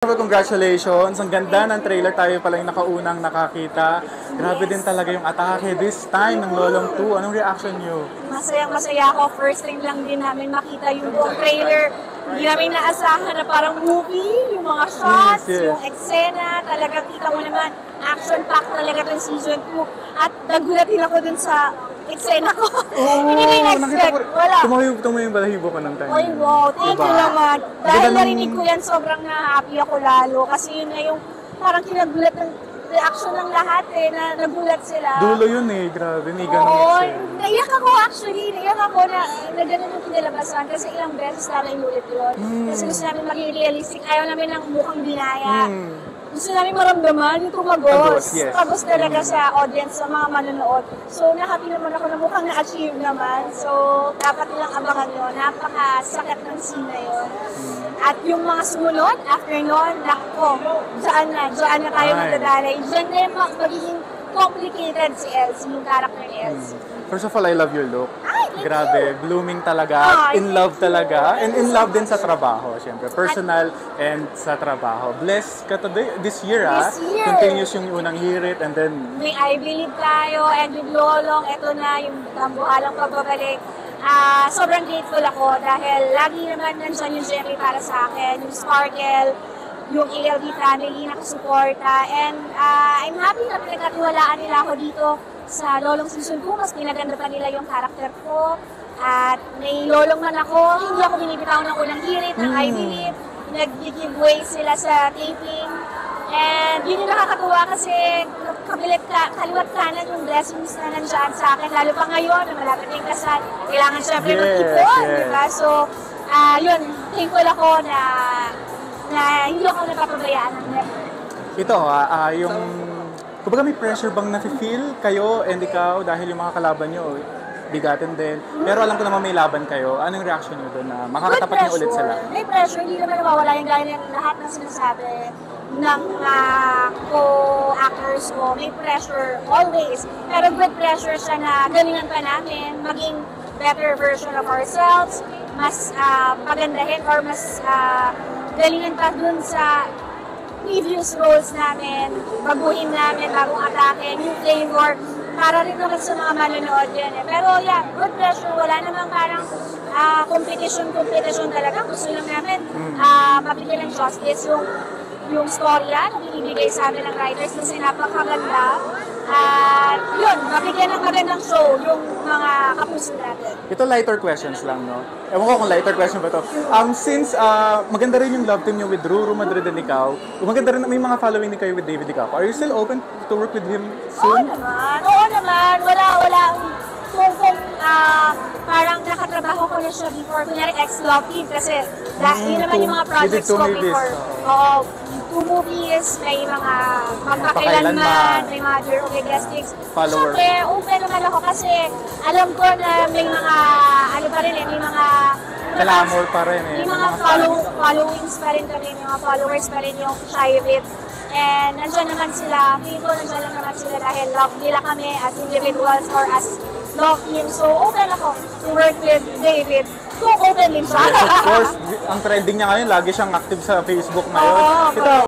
Congratulations! Ang ganda ng trailer, tayo pala yung nakaunang nakakita. Grabe din talaga yung atake this time ng Lolong 2. Anong reaction nyo? Masayang-masaya ako. First time lang din namin makita yung buong trailer. Hindi namin naasahan na parang movie, yung mga shots, yung eksena. Talagang kita mo naman, action-packed talaga itong season 2. At nagulat din ako dun sa eksena ko. Hindi ko in-expect. Wala. Tumayo yung balahibo ko ng time. Ay, wow. Thank you naman. Dahil narinig ko yan, sobrang na-happy ako lalo. Kasi yun na yung parang kinagulat ng reaction ng lahat na nagulat sila. Dulo yun eh, grabe. May ganun Oo, naiyak ako actually. Naiyak ako na ganun yung kinalabasan kasi ilang beses namin ulit yun. Kasi gusto namin maging realistic. Ayaw namin ng mukhang binaya. Gusto namin maramdaman yung tumagos. Yes. Tagos talaga sa audience, sa mga manonood. So, na-happy naman ako na mukhang na-achieve naman. So, dapat nilang abangan yun. Napaka-sakit ng scene na yun. At yung mga sumunod, after nun, nako, dyan na tayo magdadalay. Dyan na yung magiging complicated si Elsie, yung character ni Elsie. First of all, I love your look. Grabe, blooming talaga, in love talaga, and in love din sa trabaho, syempre. Personal and sa trabaho. Blessed ka today, this year. Continuous yung unang hirit, and then... May I Believe tayo, and with Lolong, eto na yung tambuhalang pagbabalik. Sobrang grateful ako dahil lagi naman nandiyan yung Jeffrey para sa akin, yung Sparkle, yung ALD family nakasuporta, and I'm happy na pinagkatiwalaan nila ako dito sa Lolong Season 2. Mas pinaganda pa nila yung character ko, at may Lolong man ako, hindi ako binibitaw ng unang hirit ng I Believe. Nag-giveaway sila sa taping, and yun yung nakakatuwa kasi kaliwat kanan yung blessings na nandiyan sa akin, lalo pa ngayon na malapit na yung kasal, kailangan syempre mag-ipon, diba? So, yun, thankful ako na hindi ako napapabayaan ng network. Ito, yung... Kumbaga may pressure bang nafe-feel kayo and ikaw dahil yung mga kalaban nyo bigatin din. Pero alam ko naman may laban kayo. Anong reaction nyo doon na makakatapat niyo ulit sila? May pressure, hindi naman nawawala yung gaya ng lahat ng sinasabi ng co-actors ko. May pressure always. Pero good pressure siya na galingan pa namin, maging better version of ourselves, mas pagandahin or mas galingan pa dun sa previous roles namin, baguhin namin, bagong atake, new flavor, para rin naman sa mga manonood yan eh. Pero yeah, good pressure, wala namang parang competition talaga. Gusto lang namin mabigyan ng justice yung storya na binibigay sa amin ng writers kasi napakaganda. At yun, mabigyan ng magandang show yung mga kapuso natin. Ito lighter questions lang, no? Ewan ko kung lighter question ba to. Since maganda rin yung love team niyo with Ruru Madrid and ikaw, maganda rin may mga following ni kayo with David Dicapo. Are you still open to work with him soon? Oo naman. Wala. Kung parang nakatrabaho ko na siya before, kunyari ex-love team kasi yun naman yung mga projects ko before. Oo. 2 movies, may mga magpakailanman, may mga Dear Okay Guestings. Siyempre, open naman ako kasi alam ko na may mga, may mga Kalamor pa rin eh. May mga followings pa rin kami, may mga followers pa rin yung Shy of It. And nandiyan naman sila, feeling ko nandiyan lang naman sila dahil love nila kami as individuals or as love team. So, open ako to work with David. So, open din siya. Of course, ang trending niya ngayon, lagi siyang active sa Facebook ngayon. Ito,